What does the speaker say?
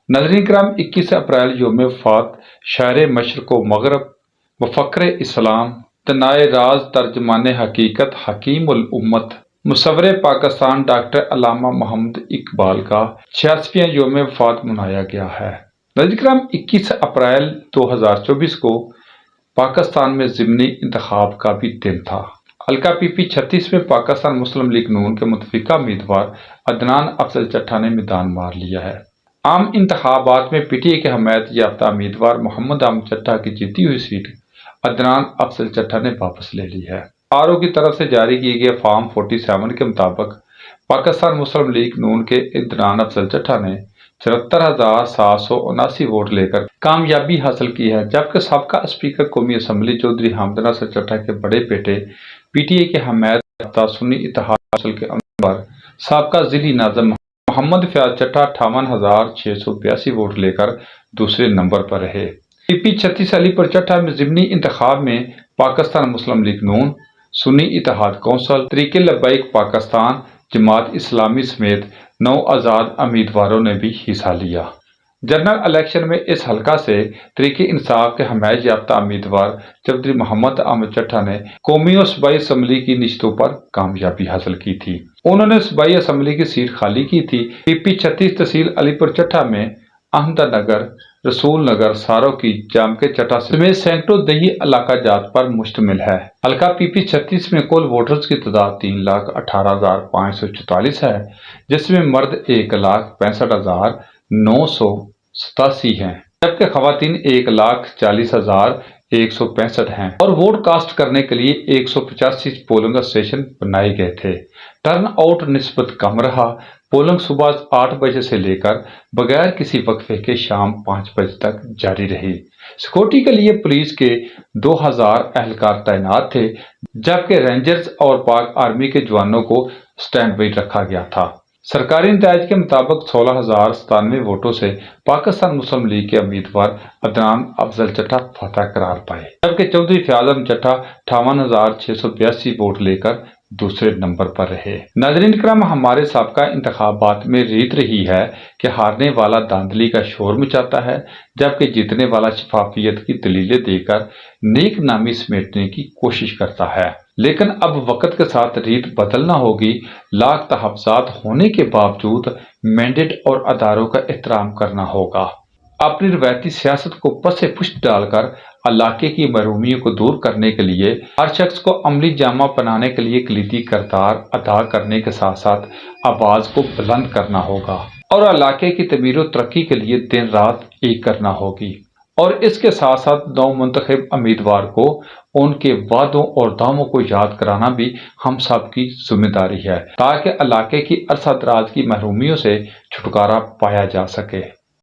नाज़रीन کرام 21 अप्रैल यौम वफ़ात शायर मशरक़ व मग़रब मुफ़क्किर इस्लाम तनाए राज तर्जमान हकीकत हकीमुल उम्मत मुसव्विर पाकिस्तान डॉक्टर अल्लामा मोहम्मद इकबाल का 86वां यौम वफ़ात मनाया गया है। नाज़रीन करम 21 अप्रैल 2024 को पाकिस्तान में ज़िमनी इंतखाब का भी दिन था। हल्का पीपी 36 में पाकिस्तान मुस्लिम लीग नून के मुतफ़िका उम्मीदवार अदनान अफजल चट्टा ने मैदान मार लिया है। आम इंतखाबात में पीटीए के हमायत याफ्ता उम्मीदवार मोहम्मद अहमद चट्टा की जीती हुई सीट अदनान अफजल चट्टा ने वापस ले ली है। आरओ की तरफ से जारी किए गए फॉर्म 47 के मुताबिक पाकिस्तान मुस्लिम लीग नून के अदनान अफजल चट्टा ने 74,779 वोट लेकर कामयाबी हासिल की है, जबकि साबका स्पीकर कौमी असम्बली चौधरी हामिद नासिर चट्टा के बड़े बेटे पीटीए के हमायत याफ्ता सुन्नी इत्तेहाद कौंसिल के उम्मीदवार साबका जिली नाज़िम मोहम्मद फयाज चट्टा 58,682 वोट लेकर दूसरे नंबर पर रहे। पीपी 36 अलीपुर चट्टा में ज़िमनी इंतखाब में पाकिस्तान मुस्लिम लीग नून, सुन्नी इत्तेहाद कौंसिल, तहरीक लब्बैक पाकिस्तान, जमात इस्लामी समेत 9 आज़ाद उम्मीदवारों ने भी हिस्सा लिया। जनरल इलेक्शन में इस हलका से तहरीक इंसाफ के हमायत याफ्ता उम्मीदवार चौधरी मोहम्मद अहमद चट्टा ने कौमी और सूबाई असम्बली की निश्तों पर कामयाबी हासिल की थी। उन्होंने सूबाई असम्बली की सीट खाली की थी। पीपी 36 तहसील अलीपुर चट्टा में अहमदनगर, रसूल नगर, सारो की, जाम के चट्टा समेत सैकड़ों दही इलाका जात पर मुश्तमिल है। हल्का पीपी 36 में कुल वोटर्स की तादाद 3,18,544 है, जिसमें मर्द 1,65,987 हैं, जबकि खवातीन 1,40,165 हैं और वोट कास्ट करने के लिए 185 पोलिंग स्टेशन बनाए गए थे। टर्न आउट निस्बत कम रहा। पोलिंग सुबह 8 बजे से लेकर बगैर किसी वक्फे के शाम 5 बजे तक जारी रही। सिक्योरिटी के लिए पुलिस के 2000 एहलकार तैनात थे, जबकि रेंजर्स और पाक आर्मी के जवानों को स्टैंड बाई रखा गया था। सरकारी नतायज के मुताबिक 16,097 वोटों से पाकिस्तान मुस्लिम लीग के उम्मीदवार अदनान अफजल चट्टा फतह करार पाए, जबकि चौधरी फयाज अहमद चट्टा 58,682 वोट लेकर दूसरे नंबर पर रहे। नाज़रीन करम, हमारे साबका इंतखाबात में रीत रही है कि हारने वाला धांधली का शोर मचाता है, जबकि जीतने वाला शफाफियत की दलीलें देकर नेक नामी समेटने की कोशिश करता है। लेकिन अब वक्त के साथ रीत बदलना होगी। लाख तहफ़्फ़ुज़ात होने के बावजूद मैंडेट और अदारों का एहतराम करना होगा। अपनी रवायती सियासत को पसे पुष्ट डालकर इलाके की महरूमियों को दूर करने के लिए हर शख्स को अमली जामा पहनाने के लिए कलीदी किरदार अदा करने के साथ साथ आवाज़ को बुलंद करना होगा और इलाके की तमीर और तरक्की के लिए दिन रात एक करना होगी। और इसके साथ साथ नवमुंतखब उम्मीदवार को उनके वादों और दावों को याद कराना भी हम सब की जिम्मेदारी है, ताकि इलाके की अरसा दराज की महरूमियों से छुटकारा पाया जा सके।